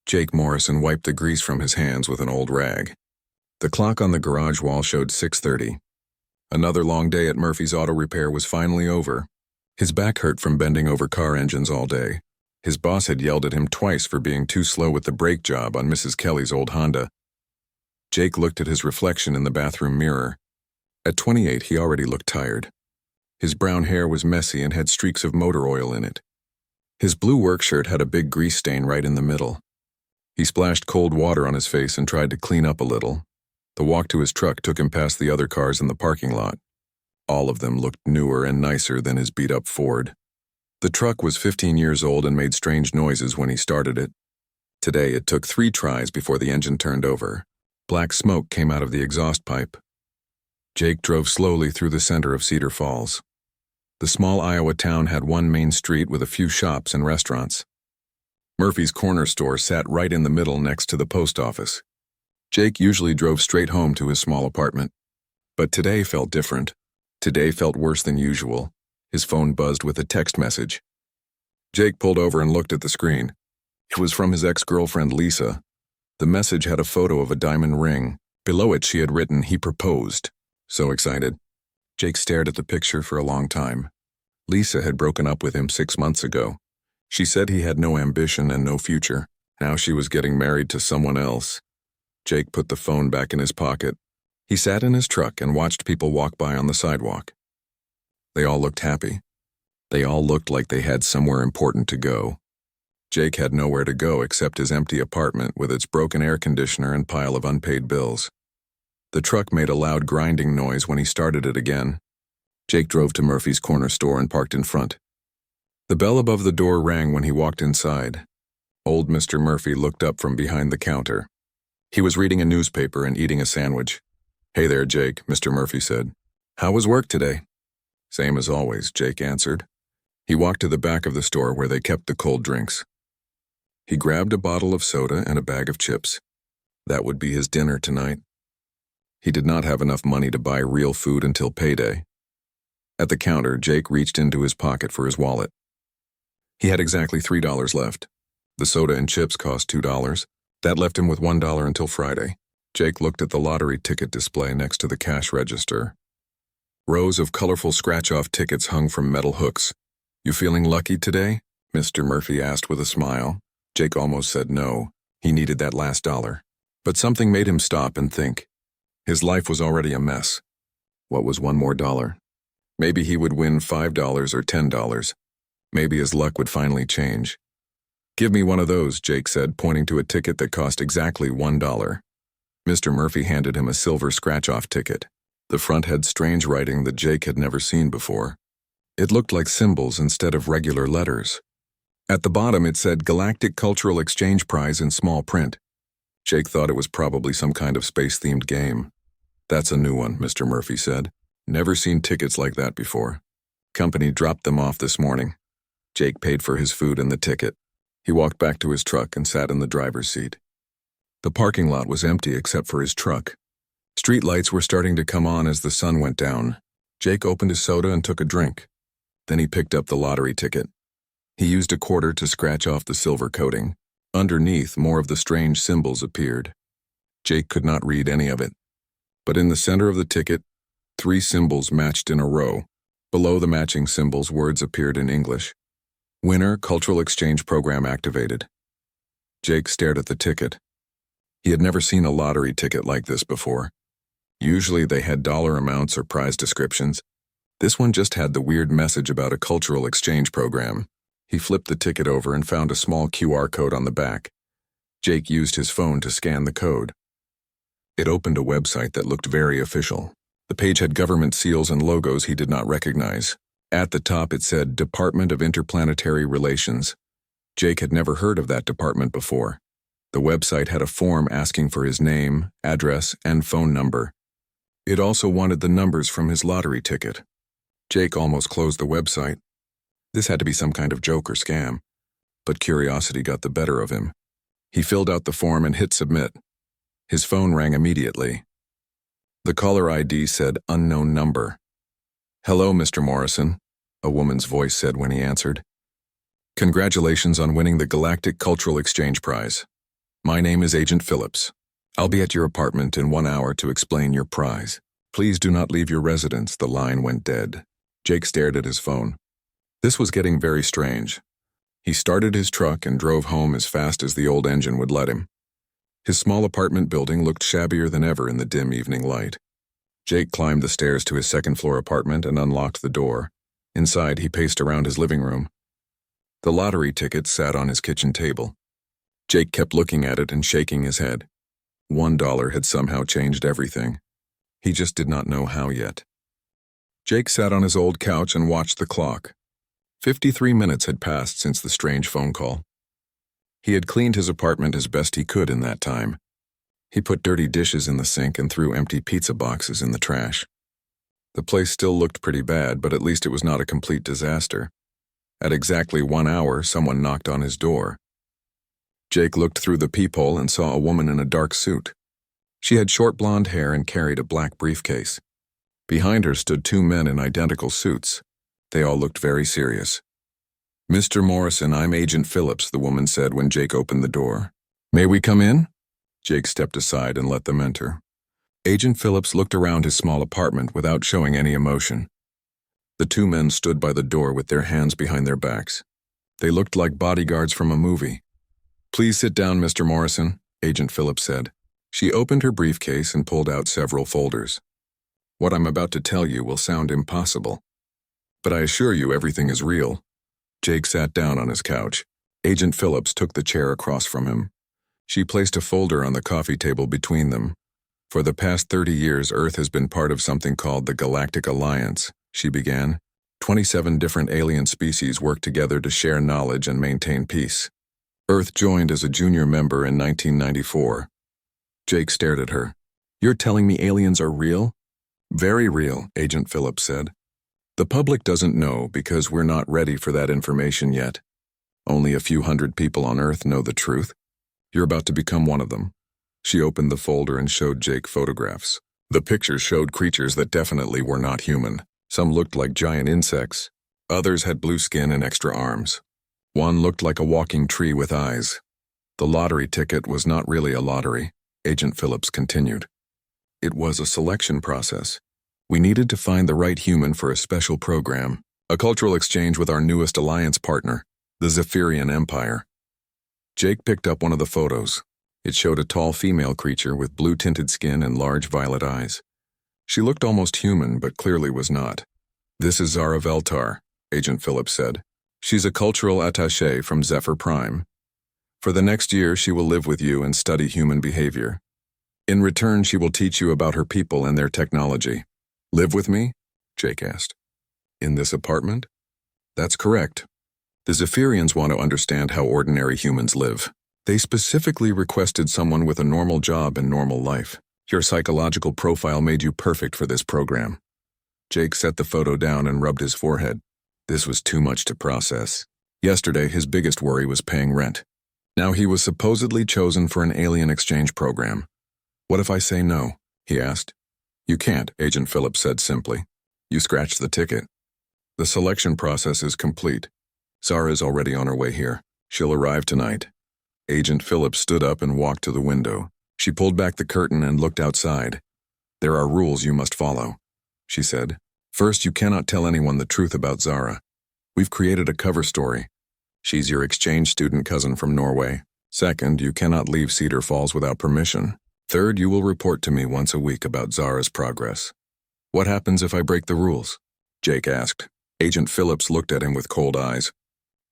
Jake Morrison wiped the grease from his hands with an old rag. The clock on the garage wall showed 6:30. Another long day at Murphy's Auto Repair was finally over. His back hurt from bending over car engines all day. His boss had yelled at him twice for being too slow with the brake job on Mrs. Kelly's old Honda. Jake looked at his reflection in the bathroom mirror. At 28, he already looked tired. His brown hair was messy and had streaks of motor oil in it. His blue work shirt had a big grease stain right in the middle. He splashed cold water on his face and tried to clean up a little. The walk to his truck took him past the other cars in the parking lot. All of them looked newer and nicer than his beat-up Ford. The truck was 15 years old and made strange noises when he started it. Today, it took 3 tries before the engine turned over. Black smoke came out of the exhaust pipe. Jake drove slowly through the center of Cedar Falls. The small Iowa town had one main street with a few shops and restaurants. Murphy's Corner Store sat right in the middle next to the post office. Jake usually drove straight home to his small apartment. But today felt different. Today felt worse than usual. His phone buzzed with a text message. Jake pulled over and looked at the screen. It was from his ex-girlfriend Lisa. The message had a photo of a diamond ring. Below it she had written, "He proposed." So excited. Jake stared at the picture for a long time. Lisa had broken up with him 6 months ago. She said he had no ambition and no future. Now she was getting married to someone else. Jake put the phone back in his pocket. He sat in his truck and watched people walk by on the sidewalk. They all looked happy. They all looked like they had somewhere important to go. Jake had nowhere to go except his empty apartment with its broken air conditioner and pile of unpaid bills. The truck made a loud grinding noise when he started it again. Jake drove to Murphy's Corner Store and parked in front. The bell above the door rang when he walked inside. Old Mr. Murphy looked up from behind the counter. He was reading a newspaper and eating a sandwich. "Hey there, Jake," Mr. Murphy said. "How was work today?" "Same as always," Jake answered. He walked to the back of the store where they kept the cold drinks. He grabbed a bottle of soda and a bag of chips. That would be his dinner tonight. He did not have enough money to buy real food until payday. At the counter, Jake reached into his pocket for his wallet. He had exactly $3 left. The soda and chips cost $2. That left him with $1 until Friday. Jake looked at the lottery ticket display next to the cash register. Rows of colorful scratch-off tickets hung from metal hooks. "You feeling lucky today?" Mr. Murphy asked with a smile. Jake almost said no. He needed that last dollar. But something made him stop and think. His life was already a mess. What was one more dollar? Maybe he would win $5 or $10. Maybe his luck would finally change. "Give me one of those," Jake said, pointing to a ticket that cost exactly $1. Mr. Murphy handed him a silver scratch-off ticket. The front had strange writing that Jake had never seen before. It looked like symbols instead of regular letters. At the bottom it said Galactic Cultural Exchange Prize in small print. Jake thought it was probably some kind of space-themed game. "That's a new one," Mr. Murphy said. "Never seen tickets like that before. Company dropped them off this morning." Jake paid for his food and the ticket. He walked back to his truck and sat in the driver's seat. The parking lot was empty except for his truck. Street lights were starting to come on as the sun went down. Jake opened his soda and took a drink. Then he picked up the lottery ticket. He used a quarter to scratch off the silver coating. Underneath, more of the strange symbols appeared. Jake could not read any of it. But in the center of the ticket, 3 symbols matched in a row. Below the matching symbols, words appeared in English. "Winner, Cultural Exchange Program activated." Jake stared at the ticket. He had never seen a lottery ticket like this before. Usually they had dollar amounts or prize descriptions. This one just had the weird message about a cultural exchange program. He flipped the ticket over and found a small QR code on the back. Jake used his phone to scan the code. It opened a website that looked very official. The page had government seals and logos he did not recognize. At the top it said Department of Interplanetary Relations. Jake had never heard of that department before. The website had a form asking for his name, address, and phone number. It also wanted the numbers from his lottery ticket. Jake almost closed the website. This had to be some kind of joke or scam. But curiosity got the better of him. He filled out the form and hit submit. His phone rang immediately. The caller ID said unknown number. "Hello, Mr. Morrison," a woman's voice said when he answered. "Congratulations on winning the Galactic Cultural Exchange Prize. My name is Agent Phillips. I'll be at your apartment in 1 hour to explain your prize. Please do not leave your residence." The line went dead. Jake stared at his phone. This was getting very strange. He started his truck and drove home as fast as the old engine would let him. His small apartment building looked shabbier than ever in the dim evening light. Jake climbed the stairs to his second-floor apartment and unlocked the door. Inside, he paced around his living room. The lottery ticket sat on his kitchen table. Jake kept looking at it and shaking his head. $1 had somehow changed everything. He just did not know how yet. Jake sat on his old couch and watched the clock. 53 minutes had passed since the strange phone call. He had cleaned his apartment as best he could in that time. He put dirty dishes in the sink and threw empty pizza boxes in the trash. The place still looked pretty bad, but at least it was not a complete disaster. At exactly 1 hour, someone knocked on his door. Jake looked through the peephole and saw a woman in a dark suit. She had short blonde hair and carried a black briefcase. Behind her stood 2 men in identical suits. They all looked very serious. "Mr. Morrison, I'm Agent Phillips," the woman said when Jake opened the door. "May we come in?" Jake stepped aside and let them enter. Agent Phillips looked around his small apartment without showing any emotion. The 2 men stood by the door with their hands behind their backs. They looked like bodyguards from a movie. "Please sit down, Mr. Morrison," Agent Phillips said. She opened her briefcase and pulled out several folders. "What I'm about to tell you will sound impossible, but I assure you everything is real." Jake sat down on his couch. Agent Phillips took the chair across from him. She placed a folder on the coffee table between them. "For the past 30 years, Earth has been part of something called the Galactic Alliance," she began. 27 different alien species work together to share knowledge and maintain peace. Earth joined as a junior member in 1994. Jake stared at her. "You're telling me aliens are real?" "Very real," Agent Phillips said. "The public doesn't know because we're not ready for that information yet. Only a few hundred people on Earth know the truth. You're about to become one of them." She opened the folder and showed Jake photographs. The pictures showed creatures that definitely were not human. Some looked like giant insects. Others had blue skin and extra arms. One looked like a walking tree with eyes. "The lottery ticket was not really a lottery," Agent Phillips continued. "It was a selection process. We needed to find the right human for a special program, a cultural exchange with our newest alliance partner, the Zephyrian Empire." Jake picked up one of the photos. It showed a tall female creature with blue-tinted skin and large violet eyes. She looked almost human, but clearly was not. "This is Zara Veltar," Agent Phillips said. "She's a cultural attaché from Zephyr Prime. For the next year, she will live with you and study human behavior. In return, she will teach you about her people and their technology." "Live with me?" Jake asked. "In this apartment?" "That's correct. The Zephyrians want to understand how ordinary humans live. They specifically requested someone with a normal job and normal life. Your psychological profile made you perfect for this program." Jake set the photo down and rubbed his forehead. This was too much to process. Yesterday, his biggest worry was paying rent. Now he was supposedly chosen for an alien exchange program. "What if I say no?" he asked. "You can't," Agent Phillips said simply. "You scratched the ticket. The selection process is complete. Zara is already on her way here. She'll arrive tonight." Agent Phillips stood up and walked to the window. She pulled back the curtain and looked outside. "There are rules you must follow," she said. "First, you cannot tell anyone the truth about Zara. We've created a cover story. She's your exchange student cousin from Norway. Second, you cannot leave Cedar Falls without permission. Third, you will report to me once a week about Zara's progress." "What happens if I break the rules?" Jake asked. Agent Phillips looked at him with cold eyes.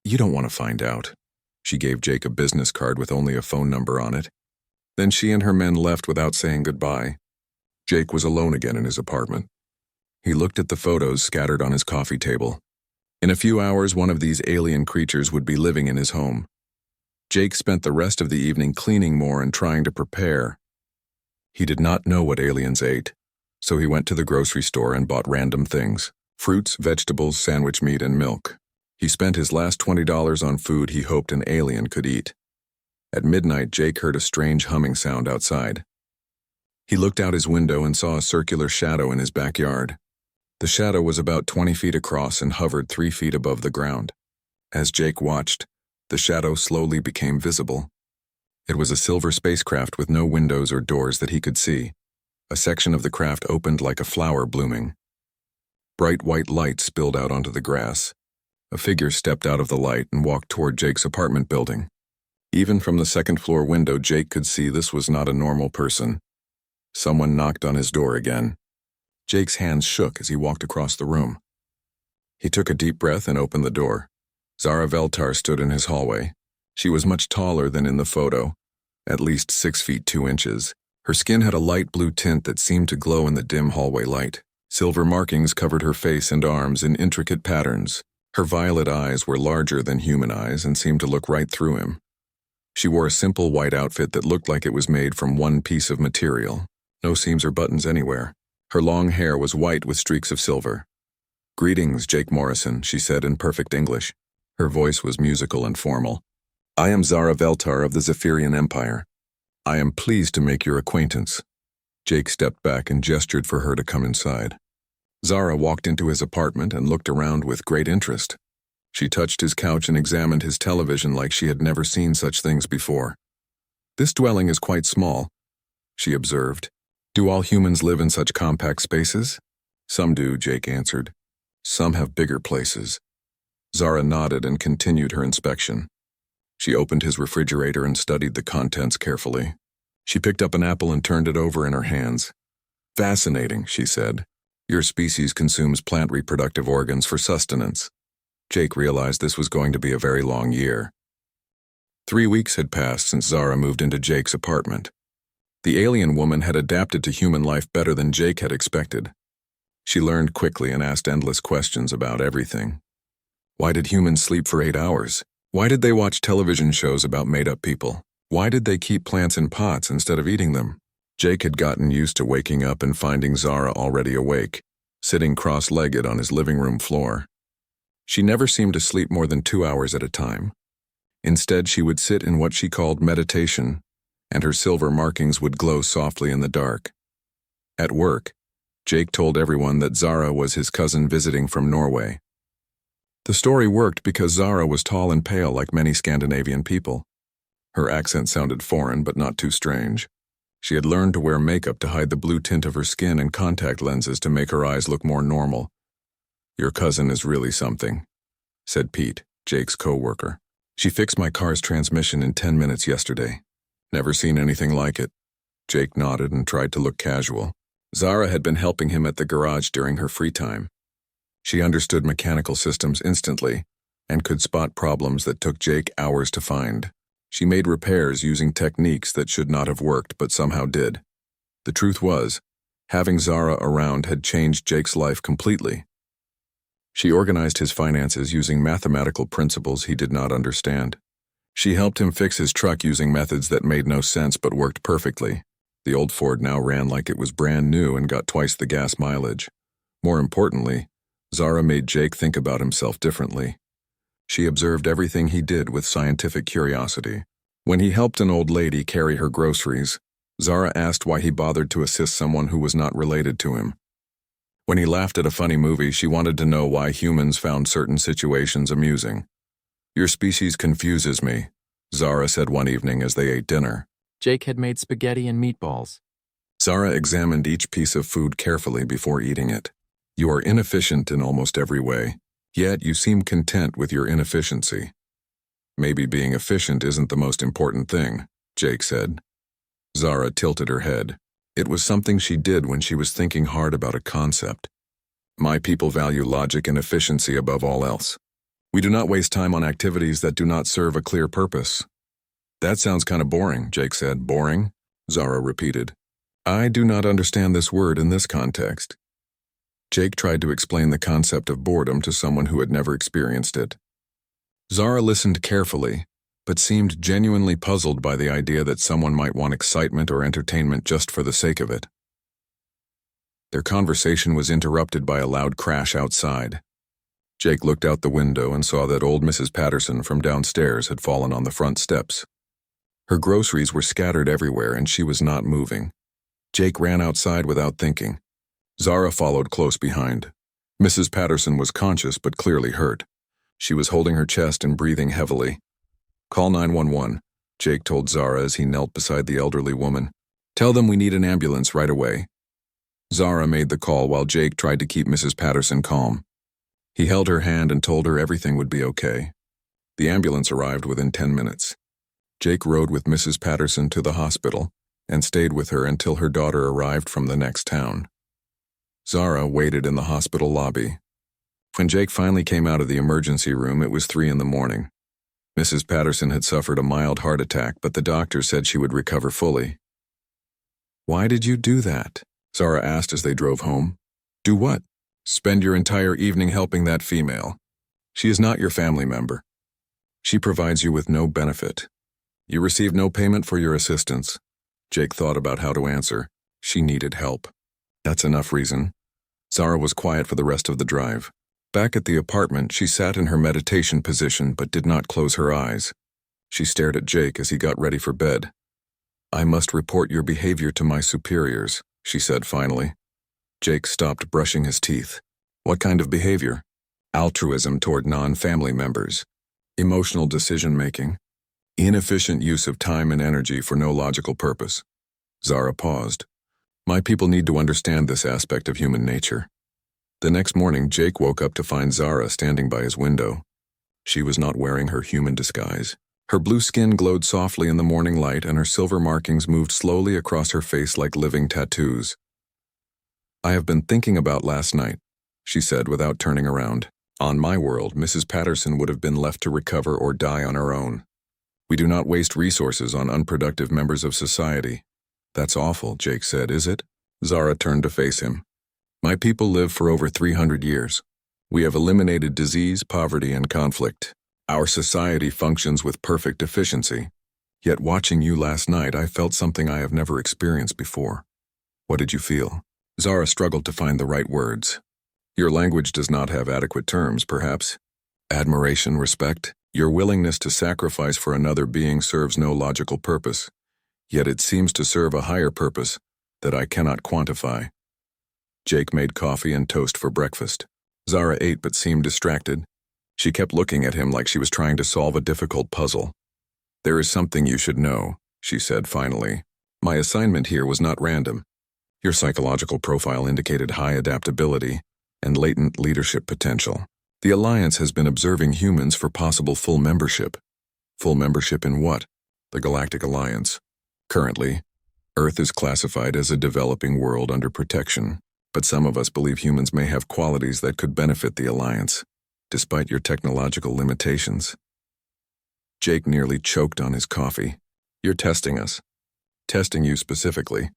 "You don't want to find out." She gave Jake a business card with only a phone number on it. Then she and her men left without saying goodbye. Jake was alone again in his apartment. He looked at the photos scattered on his coffee table. In a few hours, one of these alien creatures would be living in his home. Jake spent the rest of the evening cleaning more and trying to prepare. He did not know what aliens ate, so he went to the grocery store and bought random things: fruits, vegetables, sandwich meat, and milk. He spent his last $20 on food he hoped an alien could eat. At midnight, Jake heard a strange humming sound outside. He looked out his window and saw a circular shadow in his backyard. The shadow was about 20 feet across and hovered 3 feet above the ground. As Jake watched, the shadow slowly became visible. It was a silver spacecraft with no windows or doors that he could see. A section of the craft opened like a flower blooming. Bright white light spilled out onto the grass. A figure stepped out of the light and walked toward Jake's apartment building. Even from the second-floor window, Jake could see this was not a normal person. Someone knocked on his door again. Jake's hands shook as he walked across the room. He took a deep breath and opened the door. Zara Veltar stood in his hallway. She was much taller than in the photo, at least 6 feet 2 inches. Her skin had a light blue tint that seemed to glow in the dim hallway light. Silver markings covered her face and arms in intricate patterns. Her violet eyes were larger than human eyes and seemed to look right through him. She wore a simple white outfit that looked like it was made from one piece of material. No seams or buttons anywhere. Her long hair was white with streaks of silver. "Greetings, Jake Morrison," she said in perfect English. Her voice was musical and formal. "I am Zara Veltar of the Zephyrian Empire. I am pleased to make your acquaintance." Jake stepped back and gestured for her to come inside. Zara walked into his apartment and looked around with great interest. She touched his couch and examined his television like she had never seen such things before. "This dwelling is quite small," she observed. "Do all humans live in such compact spaces?" "Some do," Jake answered. "Some have bigger places." Zara nodded and continued her inspection. She opened his refrigerator and studied the contents carefully. She picked up an apple and turned it over in her hands. "Fascinating," she said. "Your species consumes plant reproductive organs for sustenance." Jake realized this was going to be a very long year. 3 weeks had passed since Zara moved into Jake's apartment. The alien woman had adapted to human life better than Jake had expected. She learned quickly and asked endless questions about everything. Why did humans sleep for 8 hours? Why did they watch television shows about made-up people? Why did they keep plants in pots instead of eating them? Jake had gotten used to waking up and finding Zara already awake, sitting cross-legged on his living room floor. She never seemed to sleep more than 2 hours at a time. Instead, she would sit in what she called meditation, and her silver markings would glow softly in the dark. At work, Jake told everyone that Zara was his cousin visiting from Norway. The story worked because Zara was tall and pale like many Scandinavian people. Her accent sounded foreign but not too strange. She had learned to wear makeup to hide the blue tint of her skin and contact lenses to make her eyes look more normal. "Your cousin is really something," said Pete, Jake's co-worker. "She fixed my car's transmission in 10 minutes yesterday. Never seen anything like it." Jake nodded and tried to look casual. Zara had been helping him at the garage during her free time. She understood mechanical systems instantly and could spot problems that took Jake hours to find. She made repairs using techniques that should not have worked but somehow did. The truth was, having Zara around had changed Jake's life completely. She organized his finances using mathematical principles he did not understand. She helped him fix his truck using methods that made no sense but worked perfectly. The old Ford now ran like it was brand new and got twice the gas mileage. More importantly, Zara made Jake think about himself differently. She observed everything he did with scientific curiosity. When he helped an old lady carry her groceries, Zara asked why he bothered to assist someone who was not related to him. When he laughed at a funny movie, she wanted to know why humans found certain situations amusing. "Your species confuses me," Zara said one evening as they ate dinner. Jake had made spaghetti and meatballs. Zara examined each piece of food carefully before eating it. "You are inefficient in almost every way, yet you seem content with your inefficiency." "Maybe being efficient isn't the most important thing," Jake said. Zara tilted her head. It was something she did when she was thinking hard about a concept. "My people value logic and efficiency above all else. We do not waste time on activities that do not serve a clear purpose." "That sounds kind of boring," Jake said. "Boring?" Zara repeated. "I do not understand this word in this context." Jake tried to explain the concept of boredom to someone who had never experienced it. Zara listened carefully, but seemed genuinely puzzled by the idea that someone might want excitement or entertainment just for the sake of it. Their conversation was interrupted by a loud crash outside. Jake looked out the window and saw that old Mrs. Patterson from downstairs had fallen on the front steps. Her groceries were scattered everywhere and she was not moving. Jake ran outside without thinking. Zara followed close behind. Mrs. Patterson was conscious but clearly hurt. She was holding her chest and breathing heavily. "Call 911. Jake told Zara as he knelt beside the elderly woman. "Tell them we need an ambulance right away." Zara made the call while Jake tried to keep Mrs. Patterson calm. He held her hand and told her everything would be okay. The ambulance arrived within 10 minutes. Jake rode with Mrs. Patterson to the hospital and stayed with her until her daughter arrived from the next town. Zara waited in the hospital lobby. When Jake finally came out of the emergency room, it was 3 in the morning. Mrs. Patterson had suffered a mild heart attack, but the doctor said she would recover fully. "Why did you do that?" Zara asked as they drove home. "Do what?" "Spend your entire evening helping that female. She is not your family member. She provides you with no benefit. You receive no payment for your assistance." Jake thought about how to answer. She needed help. That's enough reason. Zara was quiet for the rest of the drive. Back at the apartment, she sat in her meditation position but did not close her eyes. She stared at Jake as he got ready for bed. "I must report your behavior to my superiors," she said finally. Jake stopped brushing his teeth. "What kind of behavior?" "Altruism toward non-family members. Emotional decision-making. Inefficient use of time and energy for no logical purpose." Zara paused. "My people need to understand this aspect of human nature." The next morning, Jake woke up to find Zara standing by his window. She was not wearing her human disguise. Her blue skin glowed softly in the morning light, and her silver markings moved slowly across her face like living tattoos. "I have been thinking about last night," she said without turning around. "On my world, Mrs. Patterson would have been left to recover or die on her own. We do not waste resources on unproductive members of society." "That's awful," Jake said, "is it?" Zara turned to face him. "My people live for over 300 years. We have eliminated disease, poverty, and conflict. Our society functions with perfect efficiency. Yet watching you last night, I felt something I have never experienced before." "What did you feel?" Zara struggled to find the right words. "Your language does not have adequate terms, perhaps. Admiration, respect. Your willingness to sacrifice for another being serves no logical purpose. Yet it seems to serve a higher purpose that I cannot quantify." Jake made coffee and toast for breakfast. Zara ate but seemed distracted. She kept looking at him like she was trying to solve a difficult puzzle. "There is something you should know," she said finally. "My assignment here was not random. Your psychological profile indicated high adaptability and latent leadership potential. The Alliance has been observing humans for possible full membership." "Full membership in what?" "The Galactic Alliance. Currently, Earth is classified as a developing world under protection, but some of us believe humans may have qualities that could benefit the Alliance, despite your technological limitations." Jake nearly choked on his coffee. "You're testing us." "Testing you specifically.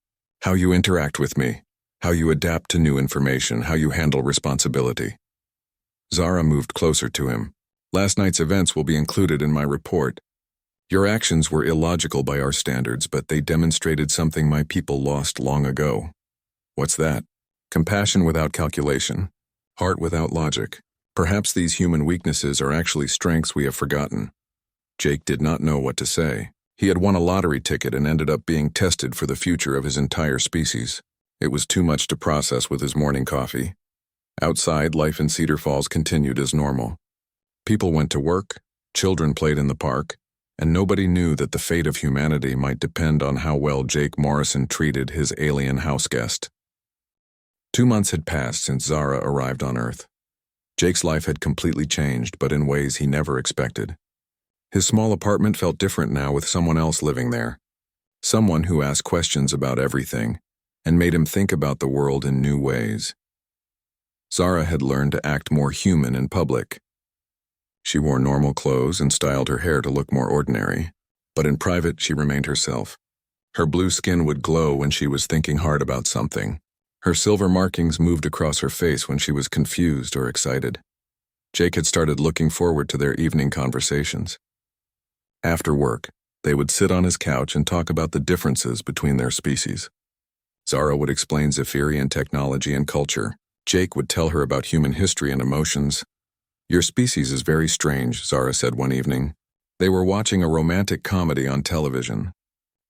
How you interact with me, how you adapt to new information, how you handle responsibility." Zara moved closer to him. "Last night's events will be included in my report. Your actions were illogical by our standards, but they demonstrated something my people lost long ago." "What's that?" "Compassion without calculation. Heart without logic. Perhaps these human weaknesses are actually strengths we have forgotten." Jake did not know what to say. He had won a lottery ticket and ended up being tested for the future of his entire species. It was too much to process with his morning coffee. Outside, life in Cedar Falls continued as normal. People went to work, children played in the park, and nobody knew that the fate of humanity might depend on how well Jake Morrison treated his alien house guest. 2 months had passed since Zara arrived on Earth. Jake's life had completely changed, but in ways he never expected. His small apartment felt different now with someone else living there. Someone who asked questions about everything and made him think about the world in new ways. Zara had learned to act more human in public. She wore normal clothes and styled her hair to look more ordinary, but in private she remained herself. Her blue skin would glow when she was thinking hard about something. Her silver markings moved across her face when she was confused or excited. Jake had started looking forward to their evening conversations. After work, they would sit on his couch and talk about the differences between their species. Zara would explain Zephyrian technology and culture. Jake would tell her about human history and emotions. "Your species is very strange," Zara said one evening. They were watching a romantic comedy on television.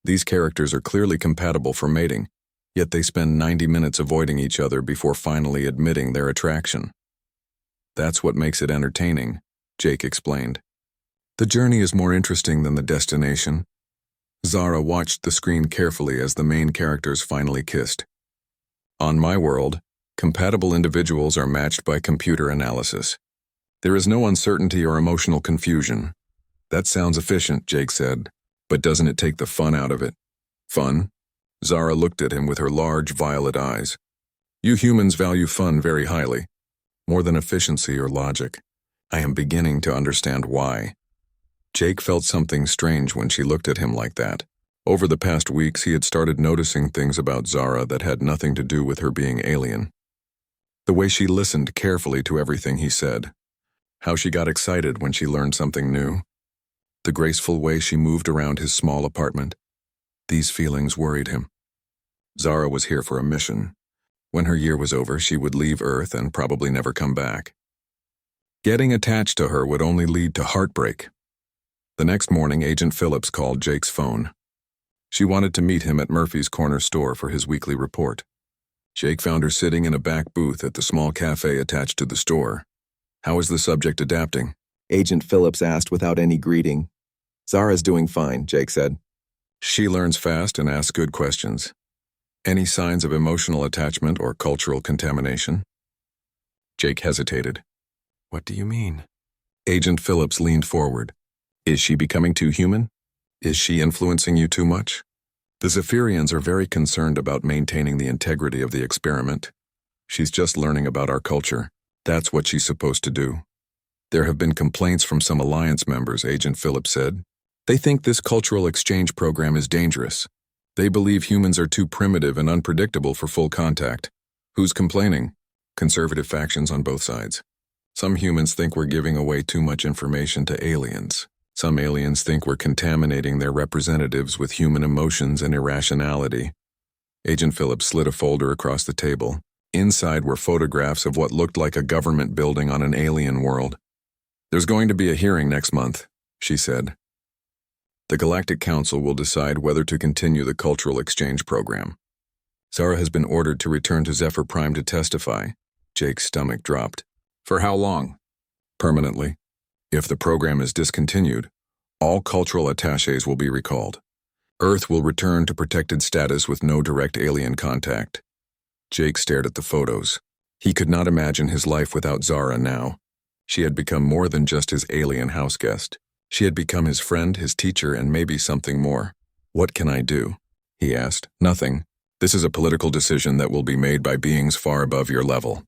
"These characters are clearly compatible for mating, yet they spend 90 minutes avoiding each other before finally admitting their attraction." "That's what makes it entertaining," Jake explained. "The journey is more interesting than the destination. Zara watched the screen carefully as the main characters finally kissed. On my world, compatible individuals are matched by computer analysis. There is no uncertainty or emotional confusion. That sounds efficient, Jake said, but doesn't it take the fun out of it? Fun? Zara looked at him with her large violet eyes. You humans value fun very highly, more than efficiency or logic. I am beginning to understand why. Jake felt something strange when she looked at him like that. Over the past weeks, he had started noticing things about Zara that had nothing to do with her being alien. The way she listened carefully to everything he said. How she got excited when she learned something new. The graceful way she moved around his small apartment. These feelings worried him. Zara was here for a mission. When her year was over, she would leave Earth and probably never come back. Getting attached to her would only lead to heartbreak. The next morning, Agent Phillips called Jake's phone. She wanted to meet him at Murphy's corner store for his weekly report. Jake found her sitting in a back booth at the small cafe attached to the store. How is the subject adapting? Agent Phillips asked without any greeting. Zara's doing fine, Jake said. She learns fast and asks good questions. Any signs of emotional attachment or cultural contamination? Jake hesitated. What do you mean? Agent Phillips leaned forward. Is she becoming too human? Is she influencing you too much? The Zephyrians are very concerned about maintaining the integrity of the experiment. She's just learning about our culture. That's what she's supposed to do. There have been complaints from some Alliance members, Agent Phillips said. They think this cultural exchange program is dangerous. They believe humans are too primitive and unpredictable for full contact. Who's complaining? Conservative factions on both sides. Some humans think we're giving away too much information to aliens. Some aliens think we're contaminating their representatives with human emotions and irrationality. Agent Phillips slid a folder across the table. Inside were photographs of what looked like a government building on an alien world. There's going to be a hearing next month, she said. The Galactic Council will decide whether to continue the cultural exchange program. Zara has been ordered to return to Zephyr Prime to testify. Jake's stomach dropped. For how long? Permanently. If the program is discontinued, all cultural attachés will be recalled. Earth will return to protected status with no direct alien contact. Jake stared at the photos. He could not imagine his life without Zara now. She had become more than just his alien house guest. She had become his friend, his teacher, and maybe something more. What can I do? He asked. Nothing. This is a political decision that will be made by beings far above your level.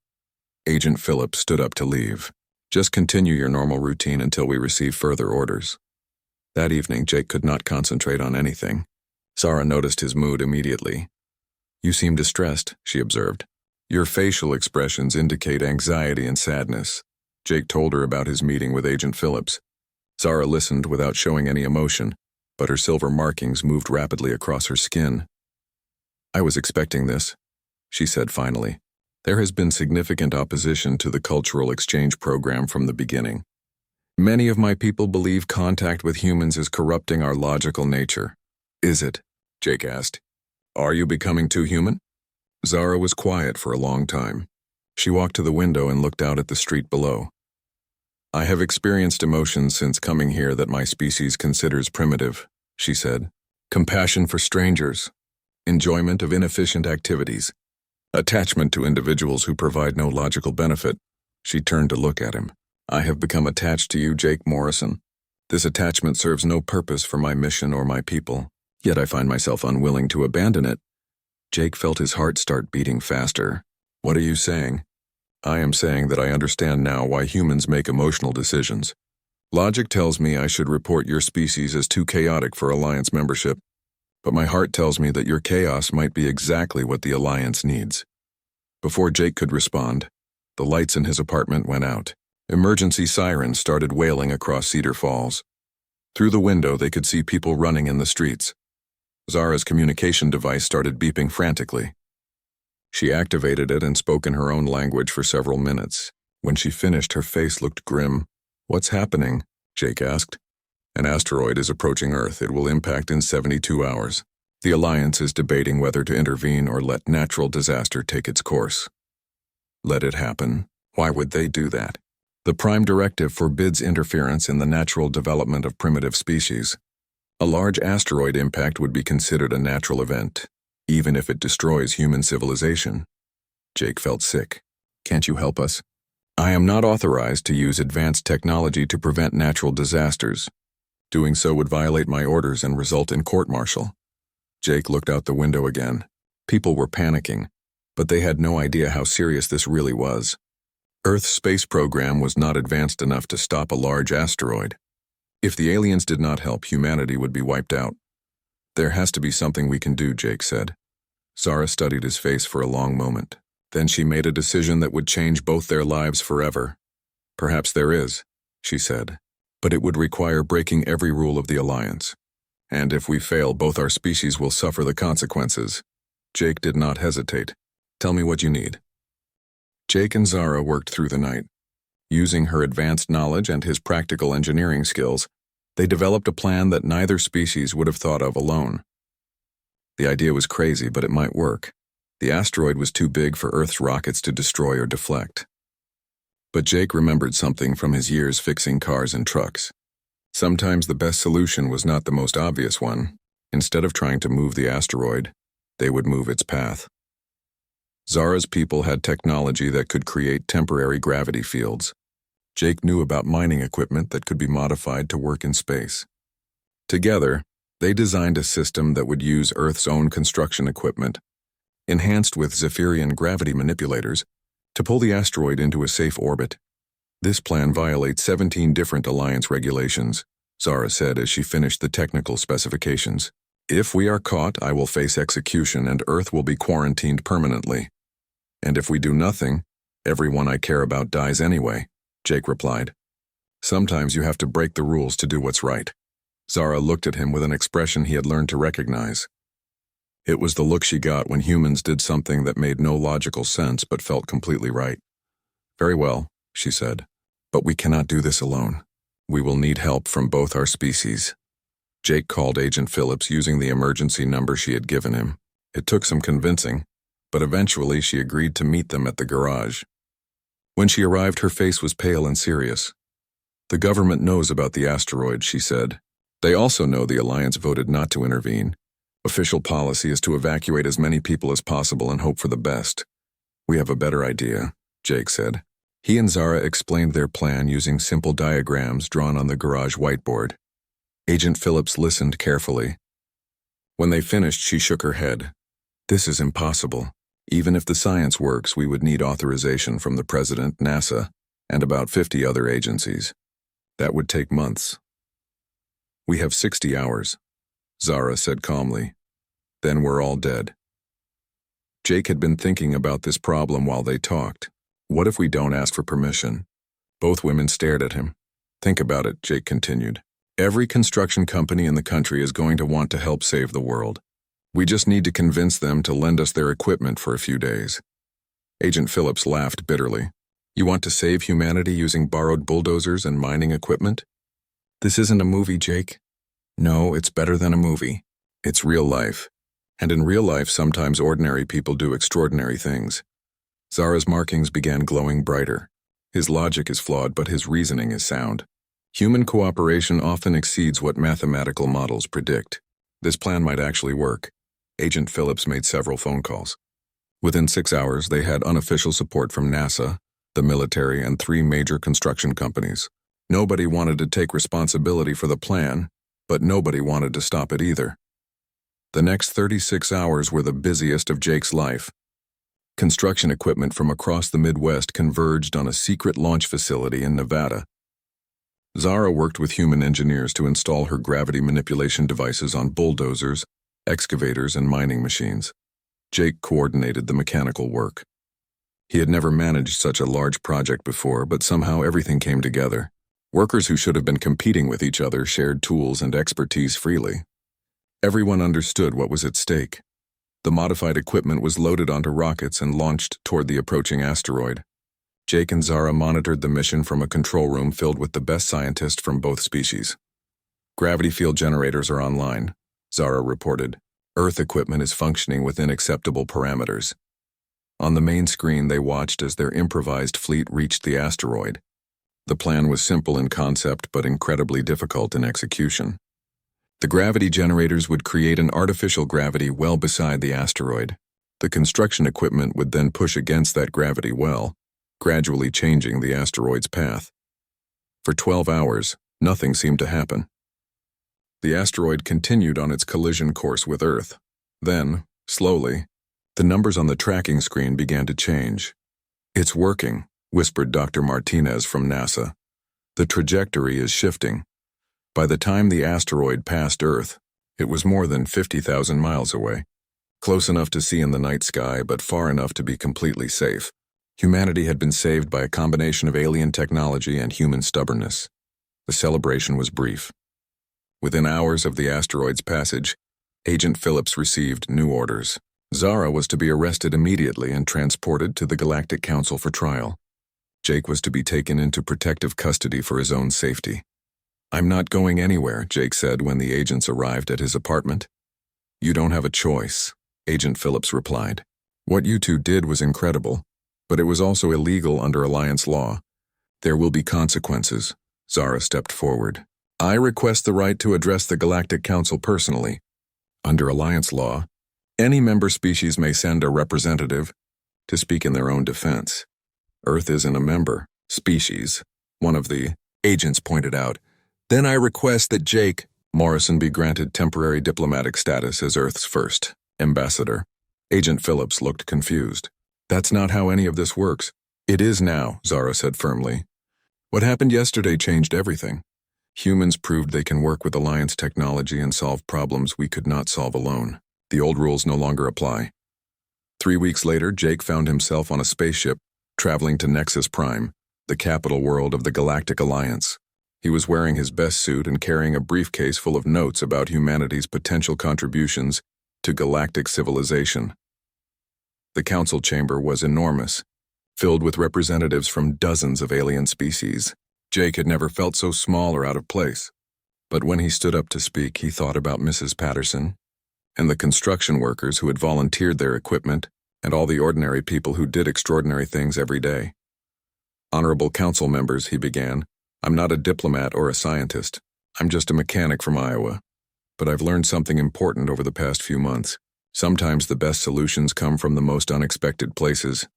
Agent Phillips stood up to leave. Just continue your normal routine until we receive further orders. That evening, Jake could not concentrate on anything. Zara noticed his mood immediately. You seem distressed, she observed. Your facial expressions indicate anxiety and sadness. Jake told her about his meeting with Agent Phillips. Zara listened without showing any emotion, but her silver markings moved rapidly across her skin. I was expecting this, she said finally. There has been significant opposition to the cultural exchange program from the beginning. Many of my people believe contact with humans is corrupting our logical nature. Is it? Jake asked. Are you becoming too human? Zara was quiet for a long time. She walked to the window and looked out at the street below. I have experienced emotions since coming here that my species considers primitive, she said. Compassion for strangers, enjoyment of inefficient activities, attachment to individuals who provide no logical benefit. She turned to look at him. I have become attached to you, Jake Morrison. This attachment serves no purpose for my mission or my people, yet I find myself unwilling to abandon it. Jake felt his heart start beating faster. What are you saying? I am saying that I understand now why humans make emotional decisions. Logic tells me I should report your species as too chaotic for Alliance membership, but my heart tells me that your chaos might be exactly what the Alliance needs. Before Jake could respond, the lights in his apartment went out. Emergency sirens started wailing across Cedar Falls. Through the window, they could see people running in the streets. Zara's communication device started beeping frantically. She activated it and spoke in her own language for several minutes. When she finished, her face looked grim. What's happening? Jake asked. An asteroid is approaching Earth. It will impact in 72 hours. The Alliance is debating whether to intervene or let natural disaster take its course. Let it happen. Why would they do that? The Prime Directive forbids interference in the natural development of primitive species. A large asteroid impact would be considered a natural event, even if it destroys human civilization. Jake felt sick. Can't you help us? I am not authorized to use advanced technology to prevent natural disasters. Doing so would violate my orders and result in court-martial. Jake looked out the window again. People were panicking, but they had no idea how serious this really was. Earth's space program was not advanced enough to stop a large asteroid. If the aliens did not help, humanity would be wiped out. There has to be something we can do, Jake said. Zara studied his face for a long moment. Then she made a decision that would change both their lives forever. Perhaps there is, she said, but it would require breaking every rule of the Alliance. And if we fail, both our species will suffer the consequences. Jake did not hesitate. Tell me what you need. Jake and Zara worked through the night. Using her advanced knowledge and his practical engineering skills, they developed a plan that neither species would have thought of alone. The idea was crazy, but it might work. The asteroid was too big for Earth's rockets to destroy or deflect. But Jake remembered something from his years fixing cars and trucks. Sometimes the best solution was not the most obvious one. Instead of trying to move the asteroid, they would move its path. Zara's people had technology that could create temporary gravity fields. Jake knew about mining equipment that could be modified to work in space. Together, they designed a system that would use Earth's own construction equipment, enhanced with Zephyrian gravity manipulators, to pull the asteroid into a safe orbit. This plan violates 17 different Alliance regulations, Zara said as she finished the technical specifications. If we are caught, I will face execution and Earth will be quarantined permanently. And if we do nothing, everyone I care about dies anyway, Jake replied. Sometimes you have to break the rules to do what's right. Zara looked at him with an expression he had learned to recognize. It was the look she got when humans did something that made no logical sense but felt completely right. Very well, she said, but we cannot do this alone. We will need help from both our species. Jake called Agent Phillips using the emergency number she had given him. It took some convincing, but eventually she agreed to meet them at the garage. When she arrived, her face was pale and serious. The government knows about the asteroid, she said. They also know the Alliance voted not to intervene. Official policy is to evacuate as many people as possible and hope for the best. We have a better idea, Jake said. He and Zara explained their plan using simple diagrams drawn on the garage whiteboard. Agent Phillips listened carefully. When they finished, she shook her head. This is impossible. Even if the science works, we would need authorization from the President, NASA, and about 50 other agencies. That would take months. We have 60 hours, Zara said calmly. Then we're all dead. Jake had been thinking about this problem while they talked. What if we don't ask for permission? Both women stared at him. Think about it, Jake continued. Every construction company in the country is going to want to help save the world. We just need to convince them to lend us their equipment for a few days. Agent Phillips laughed bitterly. You want to save humanity using borrowed bulldozers and mining equipment? This isn't a movie, Jake. No, it's better than a movie. It's real life. And in real life, sometimes ordinary people do extraordinary things. Zara's markings began glowing brighter. His logic is flawed, but his reasoning is sound. Human cooperation often exceeds what mathematical models predict. This plan might actually work. Agent Phillips made several phone calls. Within 6 hours, they had unofficial support from NASA, the military, and 3 major construction companies. Nobody wanted to take responsibility for the plan, but nobody wanted to stop it either. The next 36 hours were the busiest of Jake's life. Construction equipment from across the Midwest converged on a secret launch facility in Nevada. Zara worked with human engineers to install her gravity manipulation devices on bulldozers, excavators, and mining machines. Jake coordinated the mechanical work. He had never managed such a large project before, but somehow everything came together. Workers who should have been competing with each other shared tools and expertise freely. Everyone understood what was at stake. The modified equipment was loaded onto rockets and launched toward the approaching asteroid. Jake and Zara monitored the mission from a control room filled with the best scientists from both species. Gravity field generators are online, Zara reported. Earth equipment is functioning within acceptable parameters. On the main screen, they watched as their improvised fleet reached the asteroid. The plan was simple in concept but incredibly difficult in execution. The gravity generators would create an artificial gravity well beside the asteroid. The construction equipment would then push against that gravity well, gradually changing the asteroid's path. For 12 hours, nothing seemed to happen. The asteroid continued on its collision course with Earth. Then, slowly, the numbers on the tracking screen began to change. "It's working," whispered Dr. Martinez from NASA. "The trajectory is shifting." By the time the asteroid passed Earth, it was more than 50,000 miles away. Close enough to see in the night sky, but far enough to be completely safe. Humanity had been saved by a combination of alien technology and human stubbornness. The celebration was brief. Within hours of the asteroid's passage, Agent Phillips received new orders. Zara was to be arrested immediately and transported to the Galactic Council for trial. Jake was to be taken into protective custody for his own safety. "I'm not going anywhere," Jake said when the agents arrived at his apartment. "You don't have a choice," Agent Phillips replied. "What you two did was incredible, but it was also illegal under Alliance law. There will be consequences." Zara stepped forward. "I request the right to address the Galactic Council personally. Under Alliance law, any member species may send a representative to speak in their own defense. Earth isn't a member species," one of the agents pointed out. "Then I request that Jake Morrison be granted temporary diplomatic status as Earth's first ambassador." Agent Phillips looked confused. "That's not how any of this works." "It is now," Zara said firmly. "What happened yesterday changed everything. Humans proved they can work with Alliance technology and solve problems we could not solve alone. The old rules no longer apply." 3 weeks later, Jake found himself on a spaceship, traveling to Nexus Prime, the capital world of the Galactic Alliance. He was wearing his best suit and carrying a briefcase full of notes about humanity's potential contributions to galactic civilization. The council chamber was enormous, filled with representatives from dozens of alien species. Jake had never felt so small or out of place. But when he stood up to speak, he thought about Mrs. Patterson and the construction workers who had volunteered their equipment and all the ordinary people who did extraordinary things every day. "Honorable council members," he began, "I'm not a diplomat or a scientist. I'm just a mechanic from Iowa. But I've learned something important over the past few months. Sometimes the best solutions come from the most unexpected places."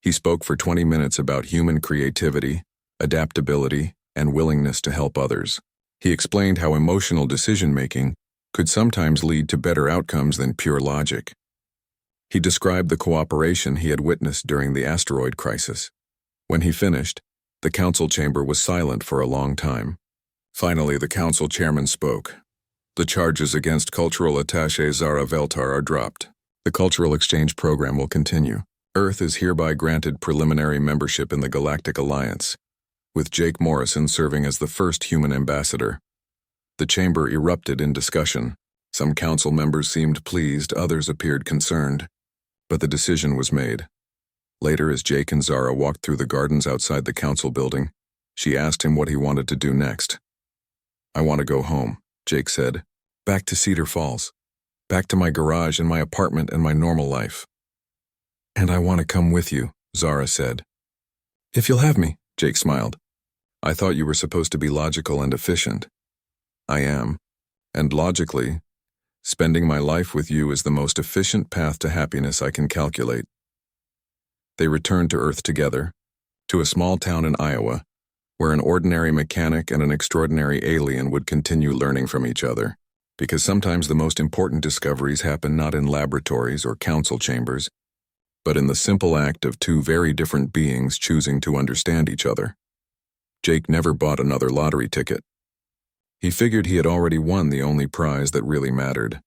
He spoke for 20 minutes about human creativity, adaptability, and willingness to help others. He explained how emotional decision-making could sometimes lead to better outcomes than pure logic. He described the cooperation he had witnessed during the asteroid crisis. When he finished, the council chamber was silent for a long time. Finally, the council chairman spoke. "The charges against cultural attaché Zara Veltar are dropped. The cultural exchange program will continue. Earth is hereby granted preliminary membership in the Galactic Alliance, with Jake Morrison serving as the first human ambassador." The chamber erupted in discussion. Some council members seemed pleased, others appeared concerned. But the decision was made. Later, as Jake and Zara walked through the gardens outside the council building, she asked him what he wanted to do next. "I want to go home," Jake said. "Back to Cedar Falls. Back to my garage and my apartment and my normal life." "And I want to come with you," Zara said. "If you'll have me," Jake smiled. "I thought you were supposed to be logical and efficient." "I am. And logically, spending my life with you is the most efficient path to happiness I can calculate." They returned to Earth together, to a small town in Iowa, where an ordinary mechanic and an extraordinary alien would continue learning from each other. Because sometimes the most important discoveries happen not in laboratories or council chambers, but in the simple act of two very different beings choosing to understand each other. Jake never bought another lottery ticket. He figured he had already won the only prize that really mattered.